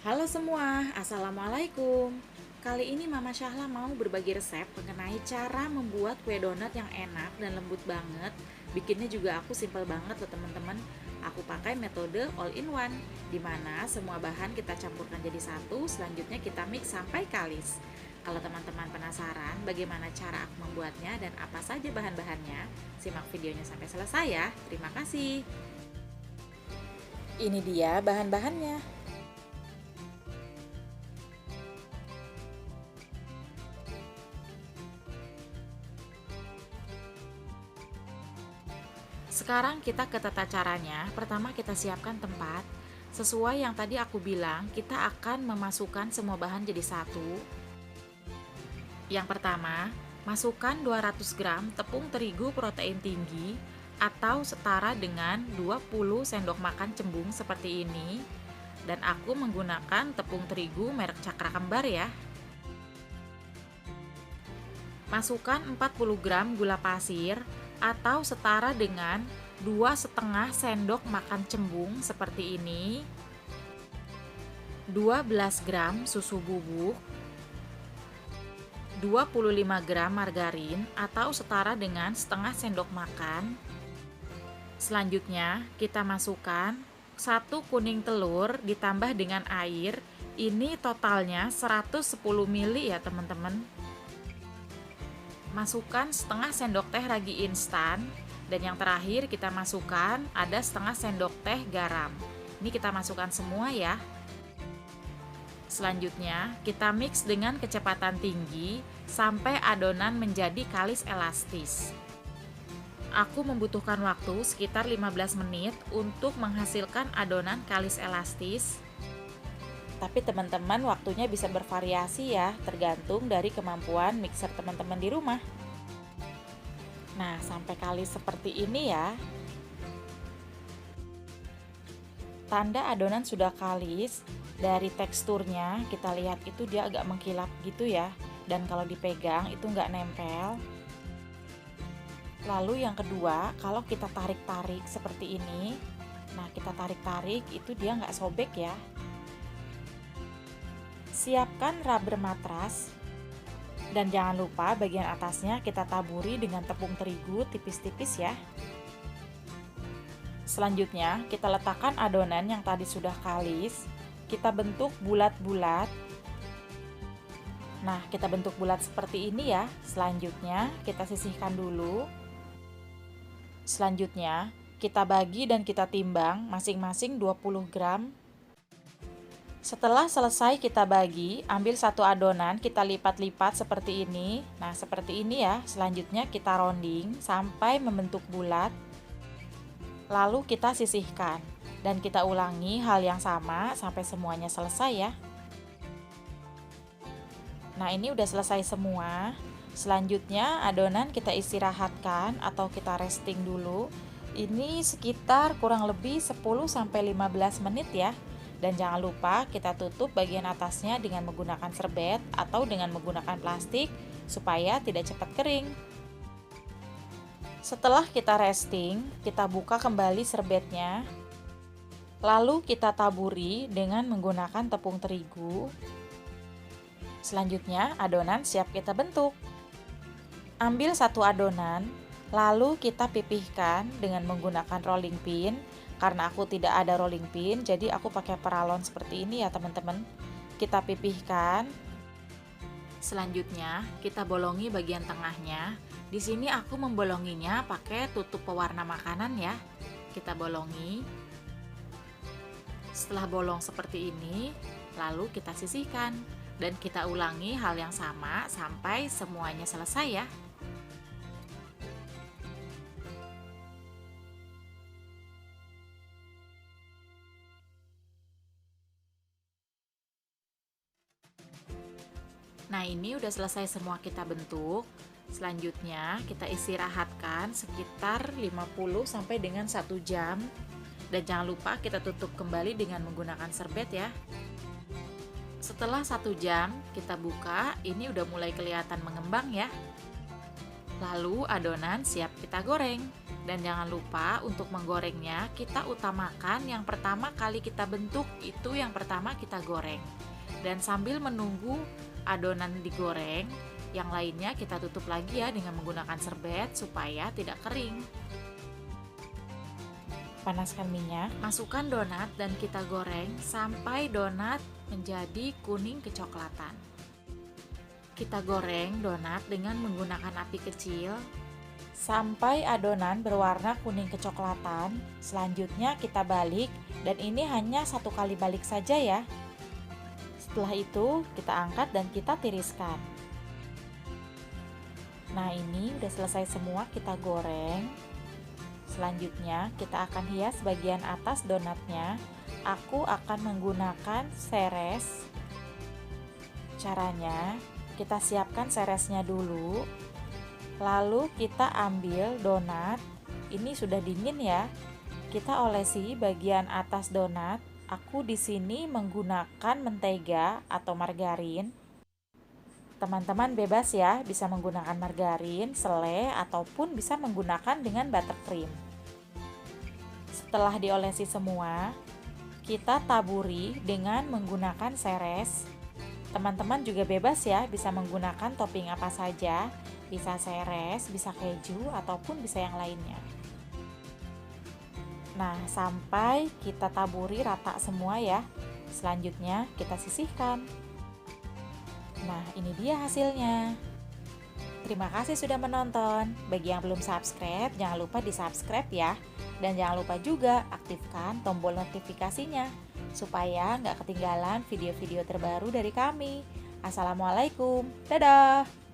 Halo semua, Assalamualaikum. Kali ini Mama Syahla mau berbagi resep mengenai cara membuat kue donat yang enak dan lembut banget. Bikinnya juga aku simpel banget loh teman-teman. Aku pakai metode all in one, di mana semua bahan kita campurkan jadi satu, selanjutnya kita mix sampai kalis. Kalau teman-teman penasaran bagaimana cara aku membuatnya dan apa saja bahan-bahannya, simak videonya sampai selesai ya. Terima kasih. Ini dia bahan-bahannya. Sekarang kita ke tata caranya. Pertama kita siapkan tempat. Sesuai yang tadi aku bilang, kita akan memasukkan semua bahan jadi satu. Yang pertama, masukkan 200 gram tepung terigu protein tinggi atau setara dengan 20 sendok makan cembung seperti ini. Dan aku menggunakan tepung terigu merek Cakra Kembar ya. Masukkan 40 gram gula pasir atau setara dengan 2,5 sendok makan cembung seperti ini, 12 gram susu bubuk, 25 gram margarin atau setara dengan setengah sendok makan. Selanjutnya kita masukkan 1 kuning telur ditambah dengan air. Ini totalnya 110 ml ya teman-teman. Masukkan setengah sendok teh ragi instan, dan yang terakhir kita masukkan ada setengah sendok teh garam. Ini kita masukkan semua ya. Selanjutnya kita mix dengan kecepatan tinggi sampai adonan menjadi kalis elastis. Aku membutuhkan waktu sekitar 15 menit untuk menghasilkan adonan kalis elastis. Tapi teman-teman waktunya bisa bervariasi ya, tergantung dari kemampuan mixer teman-teman di rumah. Nah, sampai kalis seperti ini ya. Tanda adonan sudah kalis, dari teksturnya kita lihat itu dia agak mengkilap gitu ya. Dan kalau dipegang itu nggak nempel. Lalu yang kedua, kalau kita tarik-tarik seperti ini, nah kita tarik-tarik itu dia nggak sobek ya. Siapkan rubber matras dan jangan lupa bagian atasnya kita taburi dengan tepung terigu tipis-tipis ya. Selanjutnya kita letakkan adonan yang tadi sudah kalis, kita bentuk bulat-bulat. Nah, kita bentuk bulat seperti ini ya. Selanjutnya kita sisihkan dulu. Selanjutnya kita bagi dan kita timbang masing-masing 20 gram. Setelah selesai kita bagi, ambil satu adonan, kita lipat-lipat seperti ini. Nah, seperti ini ya. Selanjutnya kita rounding sampai membentuk bulat. Lalu kita sisihkan. Dan kita ulangi hal yang sama sampai semuanya selesai ya. Nah, ini udah selesai semua. Selanjutnya adonan kita istirahatkan atau kita resting dulu. Ini sekitar kurang lebih 10-15 menit ya. Dan jangan lupa kita tutup bagian atasnya dengan menggunakan serbet atau dengan menggunakan plastik supaya tidak cepat kering. Setelah kita resting, kita buka kembali serbetnya. Lalu kita taburi dengan menggunakan tepung terigu. Selanjutnya adonan siap kita bentuk. Ambil satu adonan, lalu kita pipihkan dengan menggunakan rolling pin. Karena aku tidak ada rolling pin, jadi aku pakai peralon seperti ini ya teman-teman. Kita pipihkan. Selanjutnya kita bolongi bagian tengahnya. Di sini aku membolonginya pakai tutup pewarna makanan ya. Kita bolongi. Setelah bolong seperti ini, lalu kita sisihkan dan kita ulangi hal yang sama sampai semuanya selesai ya. Nah, ini udah selesai semua kita bentuk. Selanjutnya kita istirahatkan sekitar 50 sampai dengan 1 jam. Dan jangan lupa kita tutup kembali dengan menggunakan serbet ya. Setelah 1 jam kita buka, ini udah mulai kelihatan mengembang ya. Lalu adonan siap kita goreng. Dan jangan lupa untuk menggorengnya, kita utamakan yang pertama kali kita bentuk itu yang pertama kita goreng. Dan sambil menunggu adonan digoreng, yang lainnya kita tutup lagi ya dengan menggunakan serbet supaya tidak kering. Panaskan minyak, masukkan donat dan kita goreng sampai donat menjadi kuning kecoklatan. Kita goreng donat dengan menggunakan api kecil sampai adonan berwarna kuning kecoklatan. Selanjutnya kita balik, dan ini hanya satu kali balik saja ya. Setelah itu kita angkat dan kita tiriskan. Nah, ini udah selesai semua kita goreng. Selanjutnya kita akan hias bagian atas donatnya. Aku akan menggunakan seres. Caranya, kita siapkan seresnya dulu. Lalu kita ambil donat. Ini sudah dingin ya. Kita olesi bagian atas donat. Aku di sini menggunakan mentega atau margarin. Teman-teman bebas ya, bisa menggunakan margarin, selai, ataupun bisa menggunakan dengan buttercream. Setelah diolesi semua, kita taburi dengan menggunakan seres. Teman-teman juga bebas ya, bisa menggunakan topping apa saja, bisa seres, bisa keju, ataupun bisa yang lainnya. Nah, sampai kita taburi rata semua ya. Selanjutnya kita sisihkan. Nah, ini dia hasilnya. Terima kasih sudah menonton. Bagi yang belum subscribe, jangan lupa di-subscribe ya. Dan jangan lupa juga aktifkan tombol notifikasinya supaya nggak ketinggalan video-video terbaru dari kami. Assalamualaikum. Dadah!